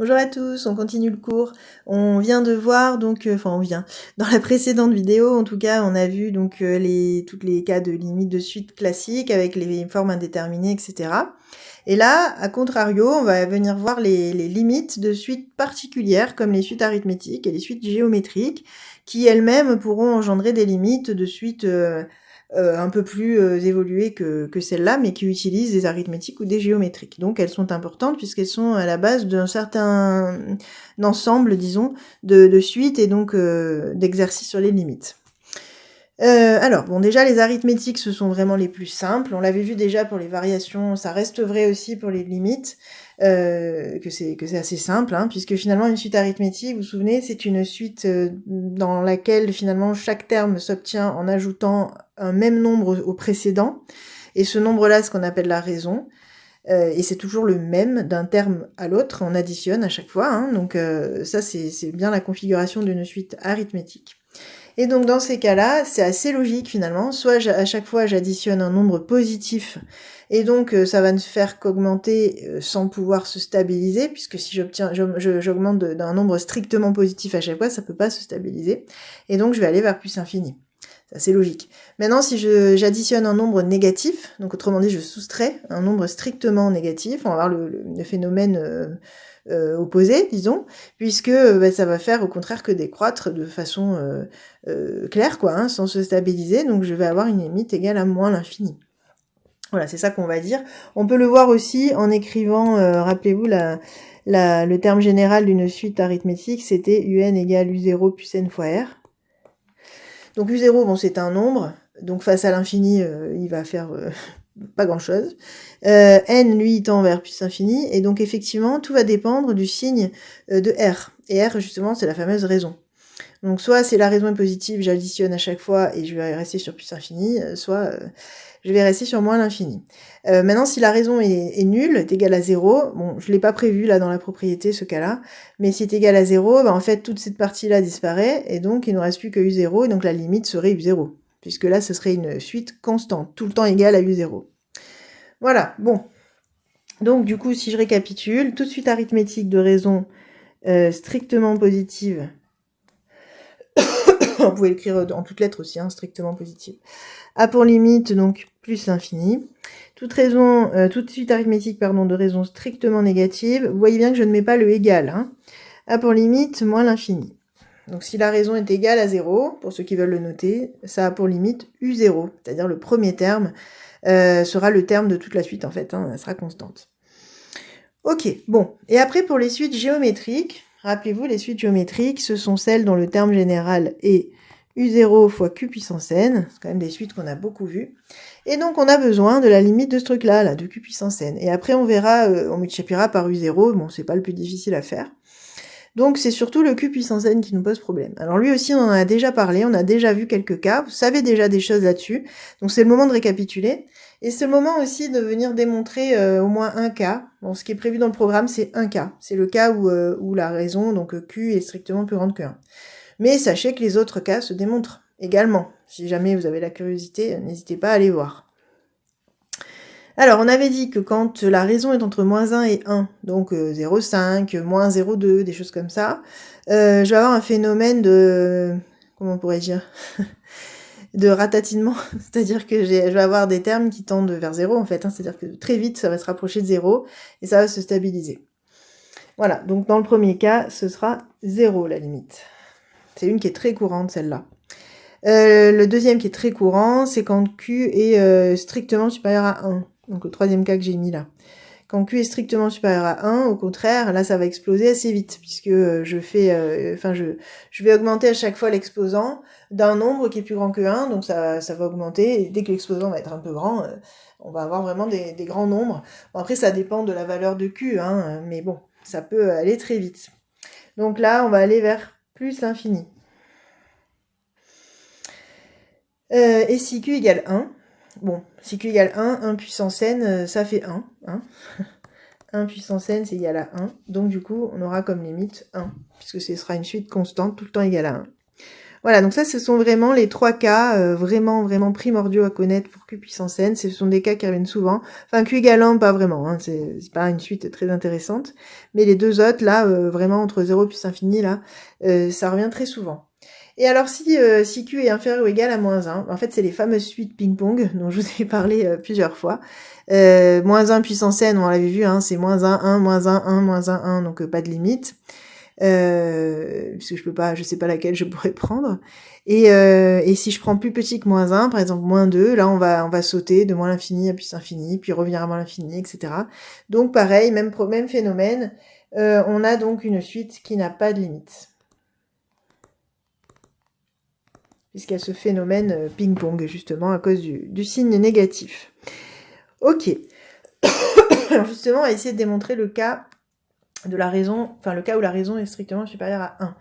Bonjour à tous, on continue le cours. On vient de voir donc, dans la précédente vidéo, en tout cas, on a vu donc toutes les cas de limite de suite classiques avec les formes indéterminées, etc. Et là, à contrario, on va venir voir les limites de suites particulières comme les suites arithmétiques et les suites géométriques, qui elles-mêmes pourront engendrer des limites de suites un peu plus évoluées que celles-là, mais qui utilisent des arithmétiques ou des géométriques. Donc elles sont importantes puisqu'elles sont à la base d'un certain ensemble, disons, de suites et donc d'exercices sur les limites. Alors, bon, déjà, les arithmétiques, ce sont vraiment les plus simples. On l'avait vu déjà pour les variations, ça reste vrai aussi pour les limites, que c'est assez simple, hein, puisque finalement, une suite arithmétique, vous vous souvenez, c'est une suite dans laquelle finalement chaque terme s'obtient en ajoutant un même nombre au précédent, et ce nombre-là, c'est ce qu'on appelle la raison. Et c'est toujours le même d'un terme à l'autre, on additionne à chaque fois, hein, donc ça, c'est bien la configuration d'une suite arithmétique. Et donc dans ces cas-là, c'est assez logique finalement, soit à chaque fois j'additionne un nombre positif, et donc ça va ne faire qu'augmenter sans pouvoir se stabiliser, puisque si j'augmente d'un nombre strictement positif à chaque fois, ça peut pas se stabiliser, et donc je vais aller vers plus infini. C'est assez logique. Maintenant, si j'additionne un nombre négatif, donc autrement dit je soustrais un nombre strictement négatif, on va voir le phénomène opposé, disons, puisque ça va faire au contraire que décroître de façon claire, quoi, hein, sans se stabiliser, donc je vais avoir une limite égale à moins l'infini. Voilà, c'est ça qu'on va dire. On peut le voir aussi en écrivant, rappelez-vous, le terme général d'une suite arithmétique, c'était un égale u0 plus n fois r. Donc u0, bon, c'est un nombre, donc face à l'infini, il va faire pas grand-chose. N, lui, il tend vers plus infini, et donc effectivement, tout va dépendre du signe de R. Et R, justement, c'est la fameuse raison. Donc soit c'est la raison est positive, j'additionne à chaque fois et je vais rester sur plus infini, soit je vais rester sur moins l'infini. Maintenant, si la raison est nulle, est égale à 0, bon, je l'ai pas prévu là dans la propriété, ce cas-là, mais si est égal à 0, en fait, toute cette partie-là disparaît, et donc il ne reste plus que u0, et donc la limite serait u0, puisque là, ce serait une suite constante, tout le temps égale à u0. Voilà, bon. Donc du coup, si je récapitule, toute suite arithmétique de raison strictement positive, on pouvait l'écrire en toutes lettres aussi, hein, strictement positive, a pour limite donc plus l'infini. Toute suite arithmétique de raison strictement négative, vous voyez bien que je ne mets pas le égal, hein, a pour limite moins l'infini. Donc si la raison est égale à 0, pour ceux qui veulent le noter, ça a pour limite u0, c'est-à-dire le premier terme sera le terme de toute la suite en fait, hein, elle sera constante. Ok, bon, et après pour les suites géométriques, rappelez-vous, les suites géométriques, ce sont celles dont le terme général est u0 fois q puissance n, c'est quand même des suites qu'on a beaucoup vues, et donc on a besoin de la limite de ce truc-là, de q puissance n, et après on verra, on multipliera par u0, bon c'est pas le plus difficile à faire, donc c'est surtout le q puissance n qui nous pose problème. Alors lui aussi on en a déjà parlé, on a déjà vu quelques cas, vous savez déjà des choses là-dessus, donc c'est le moment de récapituler. Et c'est le moment aussi de venir démontrer au moins un cas. Bon, ce qui est prévu dans le programme, c'est un cas. C'est le cas où la raison, donc Q, est strictement plus grande que 1. Mais sachez que les autres cas se démontrent également. Si jamais vous avez la curiosité, n'hésitez pas à aller voir. Alors, on avait dit que quand la raison est entre moins 1 et 1, donc 0,5, moins 0,2, des choses comme ça, je vais avoir un phénomène de... comment on pourrait dire de ratatinement, c'est-à-dire que je vais avoir des termes qui tendent vers 0 en fait, hein, c'est-à-dire que très vite ça va se rapprocher de 0 et ça va se stabiliser. Voilà, donc dans le premier cas, ce sera 0 la limite. C'est une qui est très courante celle-là. Le deuxième qui est très courant, c'est quand Q est strictement supérieur à 1, donc le troisième cas que j'ai mis là. Quand Q est strictement supérieur à 1, au contraire, là ça va exploser assez vite, puisque je vais augmenter à chaque fois l'exposant d'un nombre qui est plus grand que 1, donc ça va augmenter, et dès que l'exposant va être un peu grand, on va avoir vraiment des grands nombres. Bon, après ça dépend de la valeur de Q, hein, mais bon, ça peut aller très vite. Donc là, on va aller vers plus l'infini. Et si Q égale 1, bon, si Q égale 1 puissance n, ça fait 1, hein. 1 puissance n, c'est égal à 1. Donc, du coup, on aura comme limite 1, puisque ce sera une suite constante, tout le temps égale à 1. Voilà, donc ça, ce sont vraiment les 3 cas vraiment, vraiment primordiaux à connaître pour Q puissance n. Ce sont des cas qui reviennent souvent. Enfin, Q égale 1, pas vraiment, hein, c'est pas une suite très intéressante. Mais les deux autres, là, vraiment entre 0 plus infini, là, ça revient très souvent. Et alors, si Q est inférieur ou égal à moins 1, en fait, c'est les fameuses suites ping-pong dont je vous ai parlé plusieurs fois. Moins 1 puissance n, on l'avait vu, hein, c'est moins 1, 1, moins 1, 1, moins 1, 1, donc pas de limite. Puisque je sais pas laquelle je pourrais prendre. Et si je prends plus petit que moins 1, par exemple moins 2, là on va sauter de moins l'infini à plus infini, puis revenir à moins l'infini, etc. Donc pareil, même phénomène, on a donc une suite qui n'a pas de limite. Puisqu'il y a ce phénomène ping-pong, justement, à cause du signe négatif. Ok. Alors justement, on va essayer de démontrer le cas de la raison, enfin le cas où la raison est strictement supérieure à 1.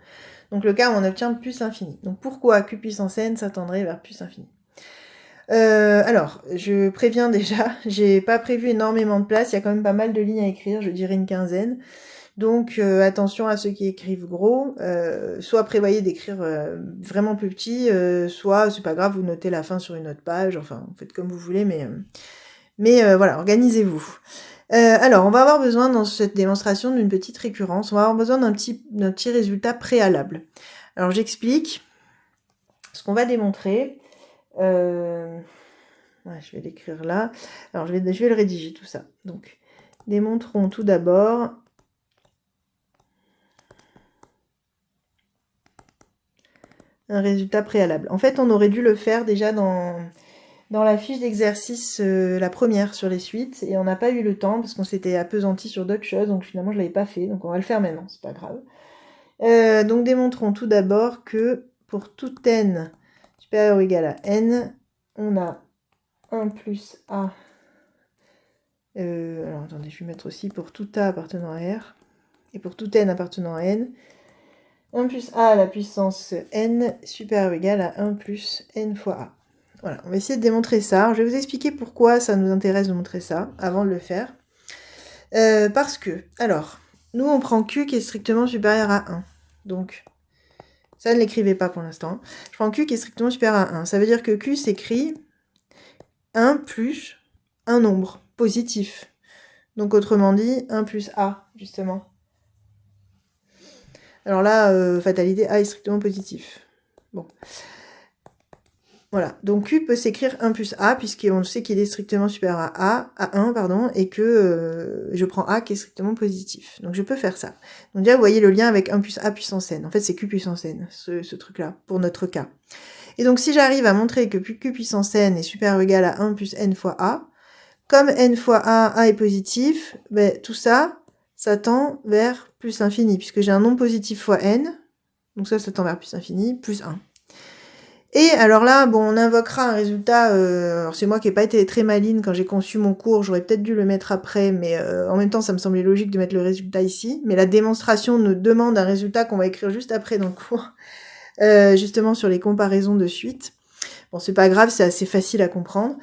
Donc le cas où on obtient plus infini. Donc pourquoi Q puissance n s'attendrait vers plus infini? Alors, je préviens déjà, j'ai pas prévu énormément de place, il y a quand même pas mal de lignes à écrire, je dirais une quinzaine. Donc attention à ceux qui écrivent gros, soit prévoyez d'écrire vraiment plus petit, soit c'est pas grave, vous notez la fin sur une autre page, enfin vous faites comme vous voulez, mais voilà, organisez-vous. Alors, on va avoir besoin dans cette démonstration d'une petite récurrence, on va avoir besoin d'un petit résultat préalable. Alors j'explique ce qu'on va démontrer. Ouais, je vais l'écrire là. Alors je vais le rédiger tout ça. Donc, démontrons tout d'abord un résultat préalable. En fait, on aurait dû le faire déjà dans la fiche d'exercice, la première sur les suites, et on n'a pas eu le temps parce qu'on s'était appesanti sur d'autres choses, donc finalement je l'avais pas fait, donc on va le faire maintenant, c'est pas grave. Donc démontrons tout d'abord que pour tout n supérieur ou égal à n, on a 1 plus a. Alors attendez, je vais mettre aussi pour tout a appartenant à R, et pour tout n appartenant à n, 1 plus a à la puissance n supérieur ou égal à 1 plus n fois a. Voilà, on va essayer de démontrer ça. Alors, je vais vous expliquer pourquoi ça nous intéresse de montrer ça, avant de le faire. Parce que, alors, nous on prend Q qui est strictement supérieur à 1. Donc, ça ne l'écrivez pas pour l'instant. Je prends Q qui est strictement supérieur à 1. Ça veut dire que Q s'écrit 1 plus un nombre positif. Donc, autrement dit, 1 plus A, justement. Alors là, fatalité, A est strictement positif. Bon. Voilà, donc Q peut s'écrire 1 plus A, puisqu'on sait qu'il est strictement supérieur à 1, pardon, et que je prends A qui est strictement positif. Donc je peux faire ça. Donc déjà, vous voyez le lien avec 1 plus A puissance n. En fait, c'est Q puissance n, ce truc-là, pour notre cas. Et donc si j'arrive à montrer que Q puissance n est supérieur ou égal à 1 plus n fois A, comme n fois A est positif, ben, tout ça, ça tend vers plus infini, puisque j'ai un nombre positif fois n, donc ça tend vers plus infini, plus 1. Et alors là, bon, on invoquera un résultat, alors c'est moi qui n'ai pas été très maline quand j'ai conçu mon cours, j'aurais peut-être dû le mettre après, mais en même temps ça me semblait logique de mettre le résultat ici, mais la démonstration nous demande un résultat qu'on va écrire juste après dans le cours, justement sur les comparaisons de suite. Bon, c'est pas grave, c'est assez facile à comprendre.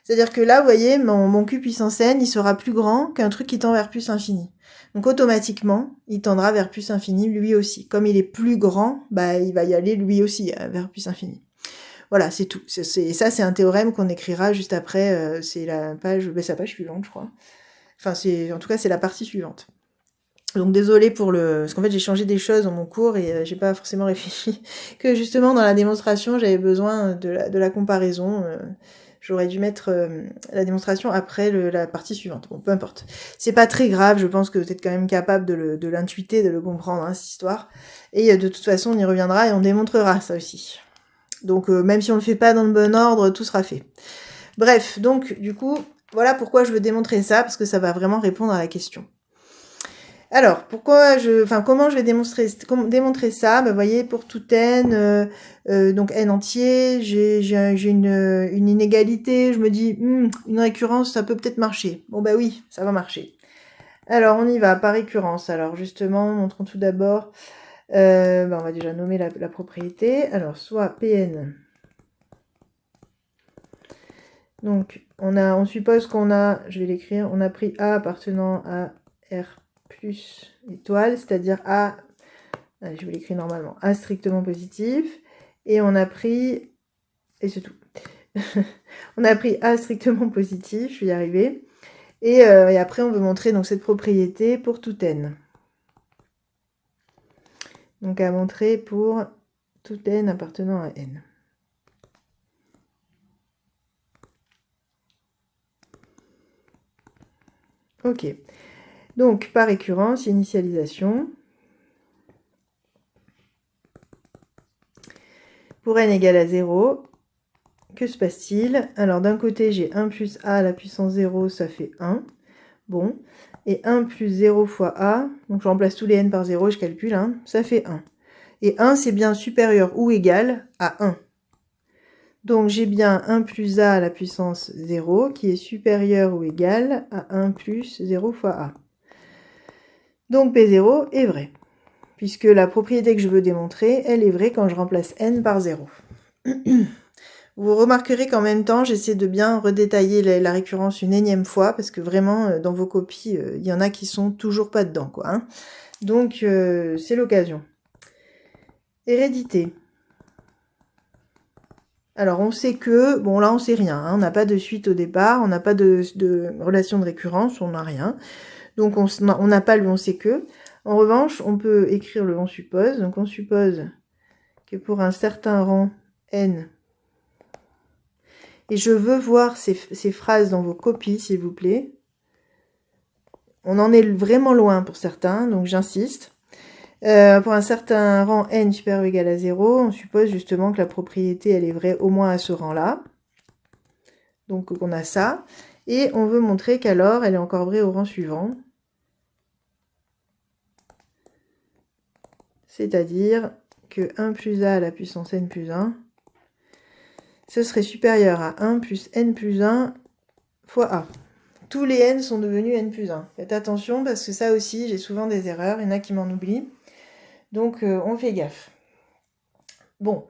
C'est-à-dire que là, vous voyez, mon Q puissance n, il sera plus grand qu'un truc qui tend vers plus infini. Donc automatiquement, il tendra vers plus infini lui aussi. Comme il est plus grand, bah il va y aller lui aussi vers plus infini. Voilà, c'est tout. Ça, c'est un théorème qu'on écrira juste après. C'est la page, sa page suivante, je crois. Enfin, en tout cas, c'est la partie suivante. Donc désolée parce qu'en fait j'ai changé des choses dans mon cours et j'ai pas forcément réfléchi que justement dans la démonstration j'avais besoin de la comparaison. J'aurais dû mettre la démonstration après la partie suivante. Bon, peu importe. C'est pas très grave, je pense que vous êtes quand même capable de l'intuiter, de le comprendre, hein, cette histoire. Et de toute façon, on y reviendra et on démontrera ça aussi. Donc même si on le fait pas dans le bon ordre, tout sera fait. Bref, donc du coup, voilà pourquoi je veux démontrer ça, parce que ça va vraiment répondre à la question. Alors, comment je vais démontrer ça? Vous voyez, pour tout n, donc n entier, j'ai une inégalité, je me dis, une récurrence, ça peut peut-être marcher. Bon bah oui, ça va marcher. Alors, on y va, par récurrence. Alors justement, montrons tout d'abord... on va déjà nommer la propriété. Alors, soit Pn. Donc, on suppose qu'on a, je vais l'écrire, on a pris A appartenant à R plus étoile, c'est-à-dire A, allez, je vais l'écrire normalement, A strictement positif, Et on a pris... Et c'est tout. On a pris A strictement positif, je vais y arriver. Et après, on veut montrer donc cette propriété pour tout n. Donc à montrer pour tout n appartenant à n. Ok. Donc par récurrence, initialisation. Pour n égale à 0, que se passe-t-il? Alors d'un côté, j'ai 1 plus a à la puissance 0, ça fait 1. Bon. Et 1 plus 0 fois a, donc je remplace tous les n par 0, je calcule, hein, ça fait 1. Et 1, c'est bien supérieur ou égal à 1. Donc j'ai bien 1 plus a à la puissance 0 qui est supérieur ou égal à 1 plus 0 fois a. Donc P0 est vrai, puisque la propriété que je veux démontrer, elle est vraie quand je remplace n par 0. Vous remarquerez qu'en même temps, j'essaie de bien redétailler la récurrence une énième fois, parce que vraiment, dans vos copies, il y en a qui sont toujours pas dedans, quoi. Hein. Donc, c'est l'occasion. Hérédité. Alors, on sait que... Bon, là, on sait rien. Hein, on n'a pas de suite au départ, on n'a pas de relation de récurrence, on n'a rien. Donc, on n'a pas le on sait que. En revanche, on peut écrire le on suppose. Donc, on suppose que pour un certain rang n... Et je veux voir ces phrases dans vos copies, s'il vous plaît. On en est vraiment loin pour certains, donc j'insiste. Pour un certain rang n supérieur ou égal à 0, on suppose justement que la propriété, elle est vraie au moins à ce rang-là. Donc on a ça. Et on veut montrer qu'alors, elle est encore vraie au rang suivant. C'est-à-dire que 1 plus a à la puissance n plus 1, ce serait supérieur à 1 plus n plus 1 fois a. Tous les n sont devenus n plus 1. Faites attention parce que ça aussi, j'ai souvent des erreurs, il y en a qui m'en oublient. Donc on fait gaffe. Bon,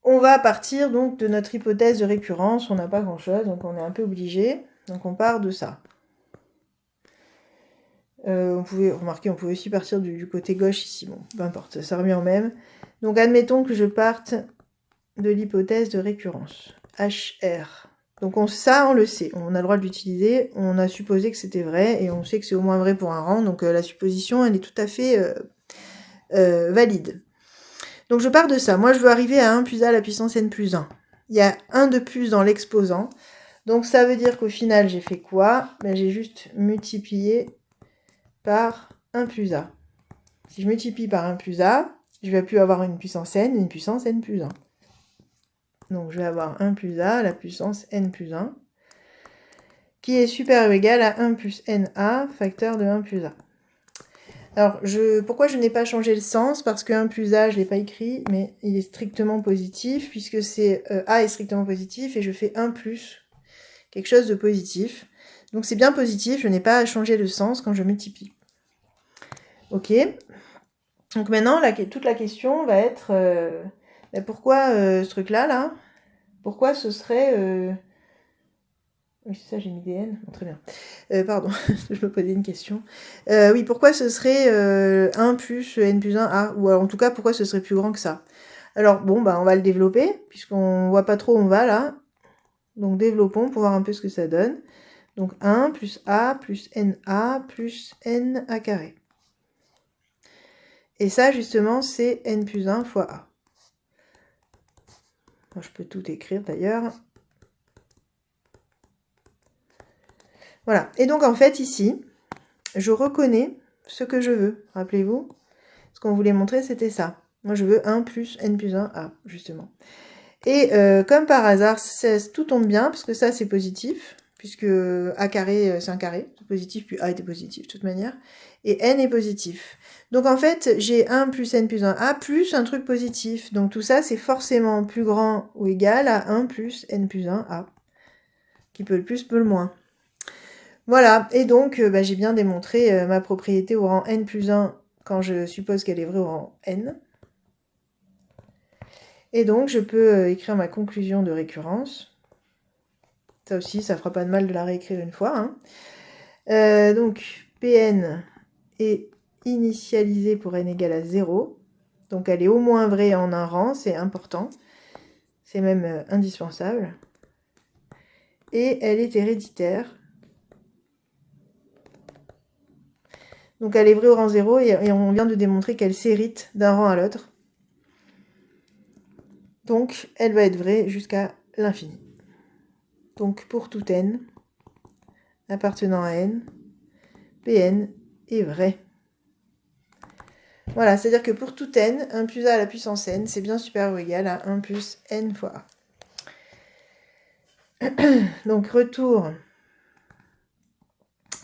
on va partir donc de notre hypothèse de récurrence, on n'a pas grand-chose, donc on est un peu obligé. Donc on part de ça. On pouvait remarquer, on pouvait aussi partir du côté gauche ici, bon, peu importe, ça revient au même. Donc admettons que je parte de l'hypothèse de récurrence, HR. Donc ça, on le sait, on a le droit de l'utiliser, on a supposé que c'était vrai, et on sait que c'est au moins vrai pour un rang, donc la supposition, elle est tout à fait valide. Donc je pars de ça, moi je veux arriver à 1 plus a à la puissance n plus 1. Il y a 1 de plus dans l'exposant, donc ça veut dire qu'au final, j'ai fait quoi? Ben, j'ai juste multiplié par 1 plus a. Si je multiplie par 1 plus a, je vais plus avoir une puissance n, mais une puissance n plus 1. Donc je vais avoir 1 plus a à la puissance n plus 1, qui est supérieur ou égal à 1 plus na, facteur de 1 plus a. Alors, pourquoi je n'ai pas changé le sens? Parce que 1 plus a, je ne l'ai pas écrit, mais il est strictement positif, puisque c'est a est strictement positif, et je fais 1 plus quelque chose de positif. Donc c'est bien positif, je n'ai pas à changer le sens quand je multiplie. Ok. Donc maintenant, toute la question va être, pourquoi ce truc-là, là, pourquoi ce serait... Oui, c'est ça, j'ai mis des n. Bon, très bien. Pardon, je me posais une question. Oui, pourquoi ce serait 1 plus n plus 1 a? Ou alors, en tout cas, pourquoi ce serait plus grand que ça? Alors, bon, bah, on va le développer, puisqu'on voit pas trop où on va, là. Donc, développons pour voir un peu ce que ça donne. Donc, 1 plus a plus na plus n a carré. Et ça, justement, c'est n plus 1 fois a. Moi, je peux tout écrire, d'ailleurs. Voilà. Et donc, en fait, ici, je reconnais ce que je veux. Rappelez-vous, ce qu'on voulait montrer, c'était ça. Moi, je veux 1 plus n plus 1 a, justement. Et comme par hasard, tout tombe bien, parce que ça, c'est positif, puisque a carré, c'est un carré, c'est positif, puis a était positif, de toute manière. Et n est positif. Donc, en fait, j'ai 1 plus n plus 1 a, plus un truc positif. Donc, tout ça, c'est forcément plus grand ou égal à 1 plus n plus 1 a. Qui peut le plus, peut le moins. Voilà, et donc j'ai bien démontré ma propriété au rang n plus 1 quand je suppose qu'elle est vraie au rang n. Et donc je peux écrire ma conclusion de récurrence. Ça aussi, ça fera pas de mal de la réécrire une fois. Hein. Donc Pn est initialisé pour n égale à 0. Donc elle est au moins vraie en un rang, c'est important. C'est même indispensable. Et elle est héréditaire. Donc elle est vraie au rang 0 et on vient de démontrer qu'elle s'hérite d'un rang à l'autre. Donc elle va être vraie jusqu'à l'infini. Donc pour tout n appartenant à n, Pn est vrai. Voilà, c'est-à-dire que pour tout n, 1 plus a à la puissance n, c'est bien supérieur ou égal à 1 plus n fois a. Donc retour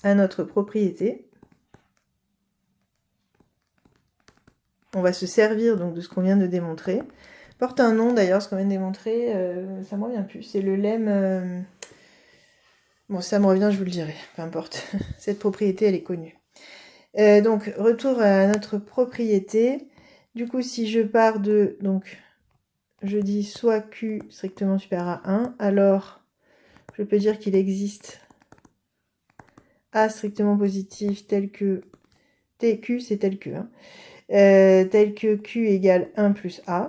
à notre propriété. On va se servir donc de ce qu'on vient de démontrer. Porte un nom d'ailleurs, ce qu'on vient de démontrer, ça me revient plus. C'est le lemme... Bon, ça me revient, je vous le dirai, peu importe. Cette propriété, elle est connue. Donc, retour à notre propriété. Du coup, si je pars de... Donc, je dis soit Q strictement supérieur à 1, alors je peux dire qu'il existe A strictement positif tel que... TQ, c'est tel que... Hein, tel que Q égale 1 plus A.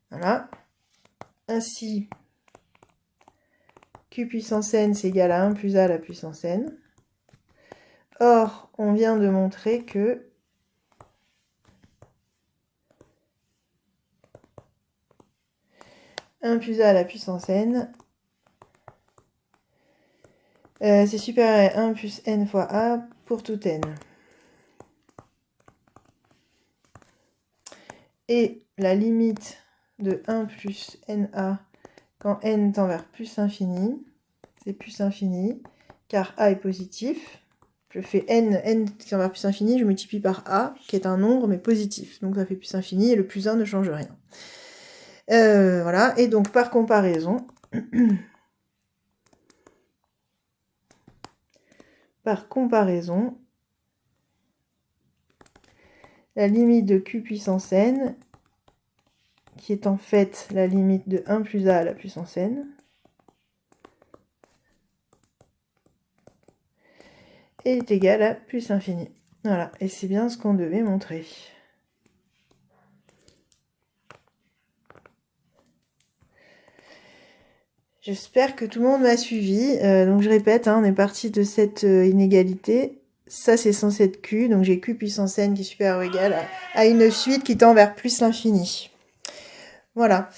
Voilà. Ainsi, Q puissance n, c'est égal à 1 plus A à la puissance n. Or, on vient de montrer que « 1 plus A à la puissance n, c'est supérieur à 1 plus n fois A pour tout n. » Et la limite de 1 plus na quand n tend vers plus infini, c'est plus infini, car A est positif. Je fais n qui tend vers plus infini, je multiplie par A, qui est un nombre, mais positif. Donc ça fait plus infini, et le plus 1 ne change rien. Voilà, et donc par comparaison, la limite de Q puissance n, qui est en fait la limite de 1 plus A à la puissance n, est égale à plus infini. Voilà, et c'est bien ce qu'on devait montrer. J'espère que tout le monde m'a suivi. Donc je répète, hein, on est parti de cette inégalité. Ça, c'est censé être Q, donc j'ai Q puissance n qui est supérieur ou égal à une suite qui tend vers plus l'infini. Voilà.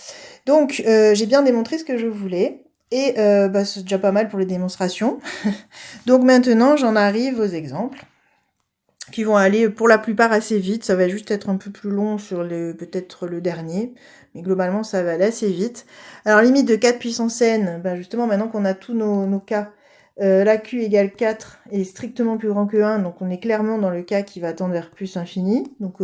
Donc, j'ai bien démontré ce que je voulais. Et c'est déjà pas mal pour les démonstrations. Donc maintenant, j'en arrive aux exemples qui vont aller pour la plupart assez vite. Ça va juste être un peu plus long sur peut-être le dernier. Mais globalement, ça va aller assez vite. Alors, limite de 4 puissance n, justement, maintenant qu'on a tous nos cas, la Q égale 4 est strictement plus grand que 1. Donc, on est clairement dans le cas qui va tendre vers plus infini. Donc,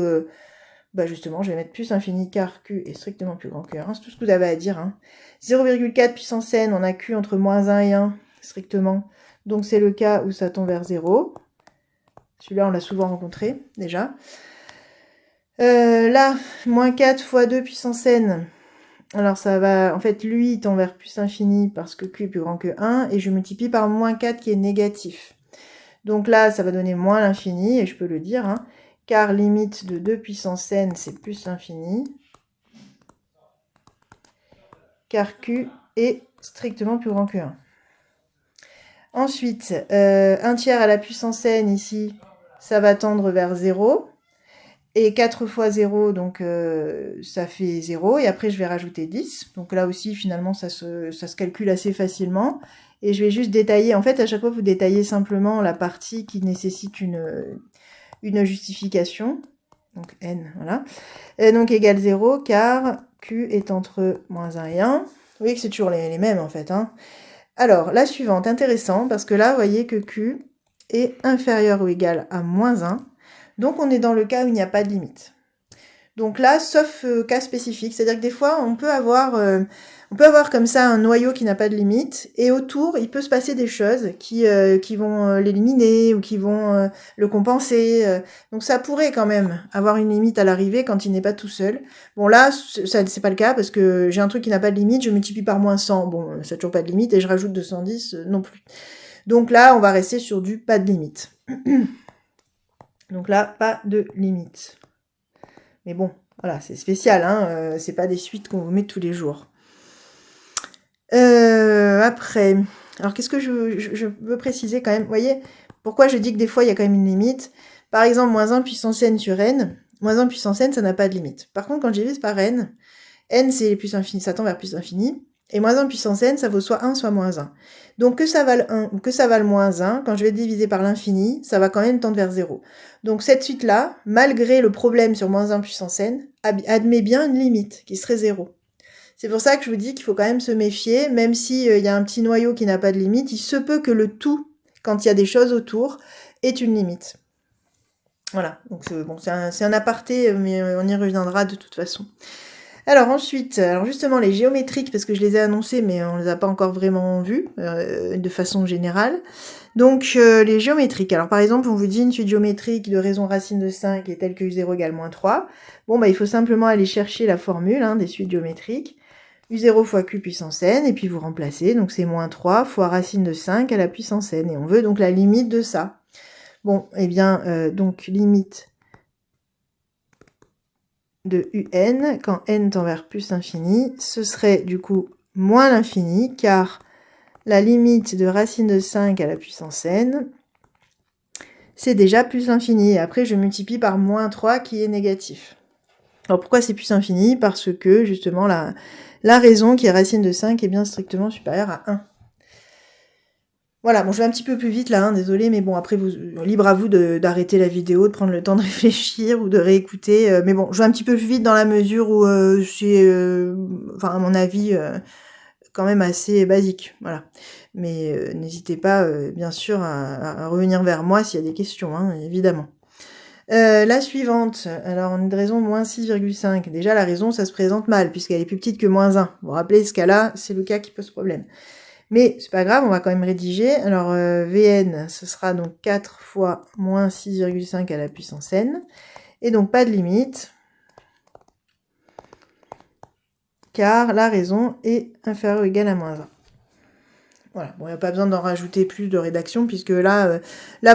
justement, je vais mettre plus infini car Q est strictement plus grand que 1. C'est tout ce que vous avez à dire. Hein. 0,4 puissance n, on a Q entre moins 1 et 1, strictement. Donc, c'est le cas où ça tend vers 0. Celui-là, on l'a souvent rencontré, déjà. Là, moins 4 fois 2 puissance n. Alors, ça va... En fait, lui, il tend vers plus infini parce que Q est plus grand que 1. Et je multiplie par moins 4 qui est négatif. Donc là, ça va donner moins l'infini, et je peux le dire, hein, car limite de 2 puissance n, c'est plus l'infini. Car Q est strictement plus grand que 1. Ensuite, 1 tiers à la puissance n, ici, ça va tendre vers 0. Et 4 fois 0, donc ça fait 0. Et après, je vais rajouter 10. Donc là aussi, finalement, ça se calcule assez facilement. Et je vais juste détailler. En fait, à chaque fois, vous détaillez simplement la partie qui nécessite une justification. Donc n, voilà. Et donc égale 0, car Q est entre moins 1 et 1. Vous voyez que c'est toujours les mêmes, en fait. Hein. Alors, la suivante, intéressant, parce que là, vous voyez que Q est inférieur ou égal à moins 1. Donc, on est dans le cas où il n'y a pas de limite. Donc là, sauf cas spécifique, c'est-à-dire que des fois, on peut avoir comme ça un noyau qui n'a pas de limite, et autour, il peut se passer des choses qui vont l'éliminer ou qui vont le compenser. Donc ça pourrait quand même avoir une limite à l'arrivée quand il n'est pas tout seul. Bon là, c'est pas le cas, parce que j'ai un truc qui n'a pas de limite, je multiplie par moins 100, bon, ça n'a toujours pas de limite, et je rajoute 210 non plus. Donc là, on va rester sur du pas de limite. Donc là, pas de limite. Mais bon, voilà, c'est spécial, hein, c'est pas des suites qu'on vous met tous les jours. Après, alors qu'est-ce que je veux préciser quand même, vous voyez, pourquoi je dis que des fois il y a quand même une limite. Par exemple, moins 1 puissance n sur n, moins 1 puissance n, ça n'a pas de limite. Par contre, quand je divise par n c'est plus infini, ça tend vers plus infini, et moins 1 puissance n, ça vaut soit 1, soit moins 1. Donc que ça vale 1 ou que ça vale moins 1, quand je vais diviser par l'infini, ça va quand même tendre vers 0. Donc cette suite-là, malgré le problème sur moins 1 puissance n, admet bien une limite, qui serait 0. C'est pour ça que je vous dis qu'il faut quand même se méfier, même s'il y a un petit noyau qui n'a pas de limite, il se peut que le tout, quand il y a des choses autour, ait une limite. Voilà, donc bon, c'est un aparté, mais on y reviendra de toute façon. Alors ensuite, justement les géométriques, parce que je les ai annoncés, mais on les a pas encore vraiment vus, de façon générale. Donc les géométriques, alors par exemple, on vous dit une suite géométrique de raison racine de 5 est telle que u0 égale moins 3. Bon, bah il faut simplement aller chercher la formule des suites géométriques. U0 fois Q puissance n, et puis vous remplacez, donc c'est moins 3 fois racine de 5 à la puissance n, et on veut donc la limite de ça. Bon, eh bien, donc limite de un, quand n tend vers plus l'infini, ce serait du coup moins l'infini, car la limite de racine de 5 à la puissance n, c'est déjà plus l'infini, et après je multiplie par moins 3 qui est négatif. Alors pourquoi c'est plus infini? Parce que justement la raison qui est racine de 5 est bien strictement supérieure à 1. Voilà, bon je vais un petit peu plus vite là, désolé, mais bon après libre à vous d'arrêter la vidéo, de prendre le temps de réfléchir ou de réécouter, mais bon je vais un petit peu plus vite dans la mesure où c'est, enfin à mon avis, quand même assez basique, voilà. Mais n'hésitez pas bien sûr à revenir vers moi s'il y a des questions, évidemment. La suivante, alors on a une raison moins 6,5. Déjà la raison ça se présente mal puisqu'elle est plus petite que moins 1. Vous vous rappelez ce cas-là, c'est le cas qui pose problème. Mais c'est pas grave, on va quand même rédiger. Alors Vn, ce sera donc 4 fois moins 6,5 à la puissance n. Et donc pas de limite, car la raison est inférieure ou égale à moins 1. Voilà, bon, il n'y a pas besoin d'en rajouter plus de rédaction, puisque là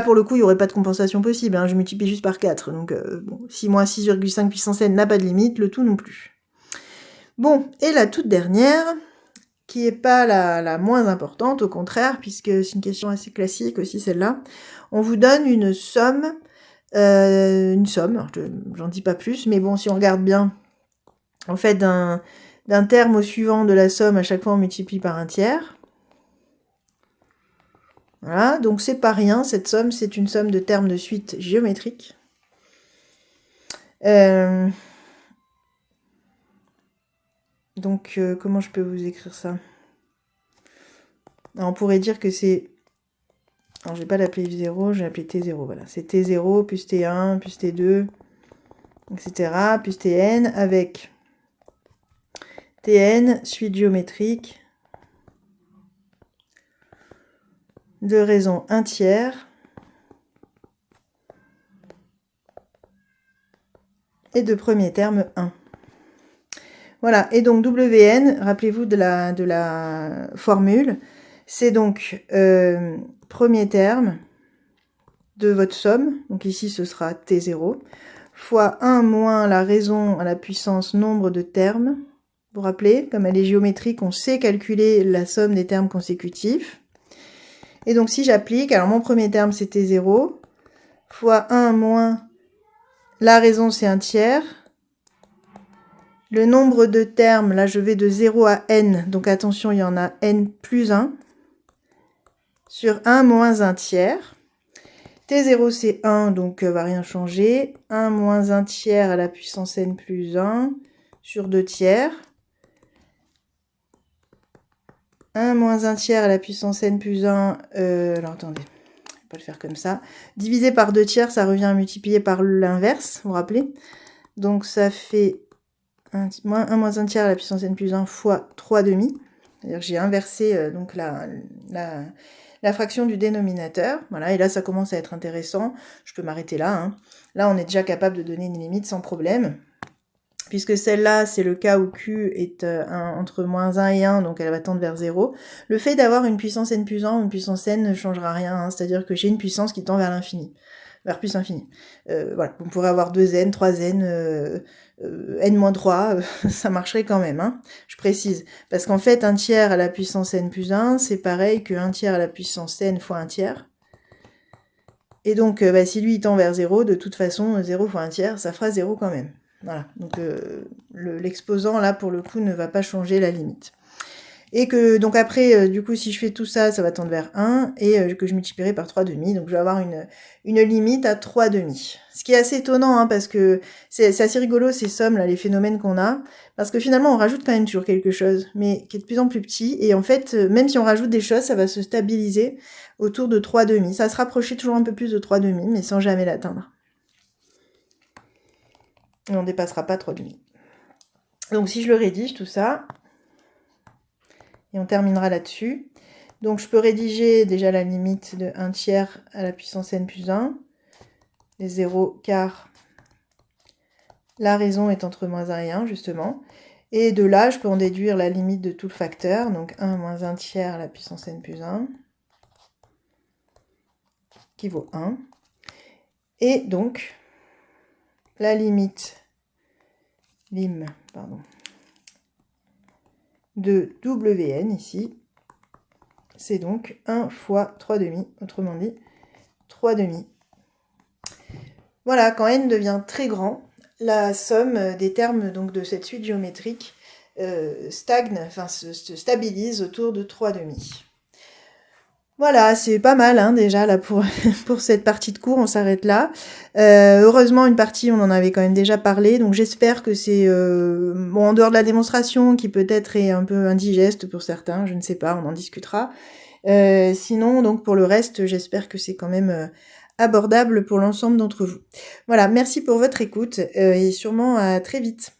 pour le coup, il n'y aurait pas de compensation possible, je multiplie juste par 4, donc bon, si moins 6,5 puissance n n'a pas de limite, le tout non plus. Bon, et la toute dernière, qui est pas la moins importante, au contraire, puisque c'est une question assez classique aussi celle-là, on vous donne une somme, alors j'en dis pas plus, mais bon, si on regarde bien, en fait, d'un terme au suivant de la somme, à chaque fois on multiplie par un tiers. Voilà, donc c'est pas rien, cette somme, c'est une somme de termes de suite géométrique. Donc, comment je peux vous écrire ça? Alors, on pourrait dire que c'est... Alors, je vais pas l'appeler F0, je vais l'appeler T0, voilà. C'est T0 plus T1 plus T2, etc., plus Tn, avec Tn, suite géométrique, de raison 1 tiers, et de premier terme 1. Voilà, et donc Wn, rappelez-vous de la formule, c'est donc premier terme de votre somme, donc ici ce sera T0, fois 1 moins la raison à la puissance nombre de termes. Vous vous rappelez, comme elle est géométrique, on sait calculer la somme des termes consécutifs. Et donc si j'applique, alors mon premier terme c'est T0, fois 1 moins la raison c'est 1 tiers. Le nombre de termes, là je vais de 0 à n, donc attention il y en a n plus 1, sur 1 moins 1 tiers. T0 c'est 1, donc va rien changer. 1 moins 1 tiers à la puissance n plus 1, sur 2 tiers. 1 moins 1 tiers à la puissance n plus 1, alors attendez, je vais pas le faire comme ça. Divisé par 2 tiers, ça revient à multiplier par l'inverse, vous vous rappelez? Donc ça fait 1 moins 1 tiers à la puissance n plus 1 fois 3 demi. C'est-à-dire que j'ai inversé donc la fraction du dénominateur. Voilà, et là ça commence à être intéressant. Je peux m'arrêter là. Là on est déjà capable de donner une limite sans problème. Puisque celle-là, c'est le cas où Q est entre moins 1 et 1, donc elle va tendre vers 0. Le fait d'avoir une puissance n plus 1 ou une puissance n ne changera rien, c'est-à-dire que j'ai une puissance qui tend vers l'infini. vers plus infini. Voilà, on pourrait avoir 2n, 3n, n-3, ça marcherait quand même, hein, je précise. Parce qu'en fait, 1 tiers à la puissance n plus 1, c'est pareil que 1 tiers à la puissance n fois 1 tiers. Et donc, bah, si lui il tend vers 0, de toute façon, 0 fois 1 tiers, ça fera 0 quand même. Voilà, donc l'exposant, là, pour le coup, ne va pas changer la limite. Et que, donc après, du coup, si je fais tout ça, ça va tendre vers 1, et que je multiplierai par 3,5, donc je vais avoir une limite à 3,5. Ce qui est assez étonnant, hein, parce que c'est assez rigolo, ces sommes, là, les phénomènes qu'on a, parce que finalement, on rajoute quand même toujours quelque chose, mais qui est de plus en plus petit, et en fait, même si on rajoute des choses, ça va se stabiliser autour de 3,5. Ça va se rapprocher toujours un peu plus de 3,5, mais sans jamais l'atteindre. Et on ne dépassera pas 3,5. Donc si je le rédige, tout ça, et on terminera là-dessus. Donc je peux rédiger déjà la limite de 1 tiers à la puissance n plus 1, les 0 car la raison est entre moins 1 et 1 justement. Et de là, je peux en déduire la limite de tout le facteur, donc 1 moins 1 tiers à la puissance n plus 1, qui vaut 1. Et donc, la limite de Wn ici, c'est donc 1 fois 3,5, autrement dit 3,5. Voilà, quand n devient très grand, la somme des termes donc, de cette suite géométrique stagne, enfin se stabilise autour de 3,5. Voilà, c'est pas mal hein, déjà là pour, pour cette partie de cours, on s'arrête là. Heureusement, une partie, on en avait quand même déjà parlé, donc j'espère que c'est, bon, en dehors de la démonstration, qui peut-être est un peu indigeste pour certains, je ne sais pas, on en discutera. Sinon, donc pour le reste, j'espère que c'est quand même abordable pour l'ensemble d'entre vous. Voilà, merci pour votre écoute et sûrement à très vite.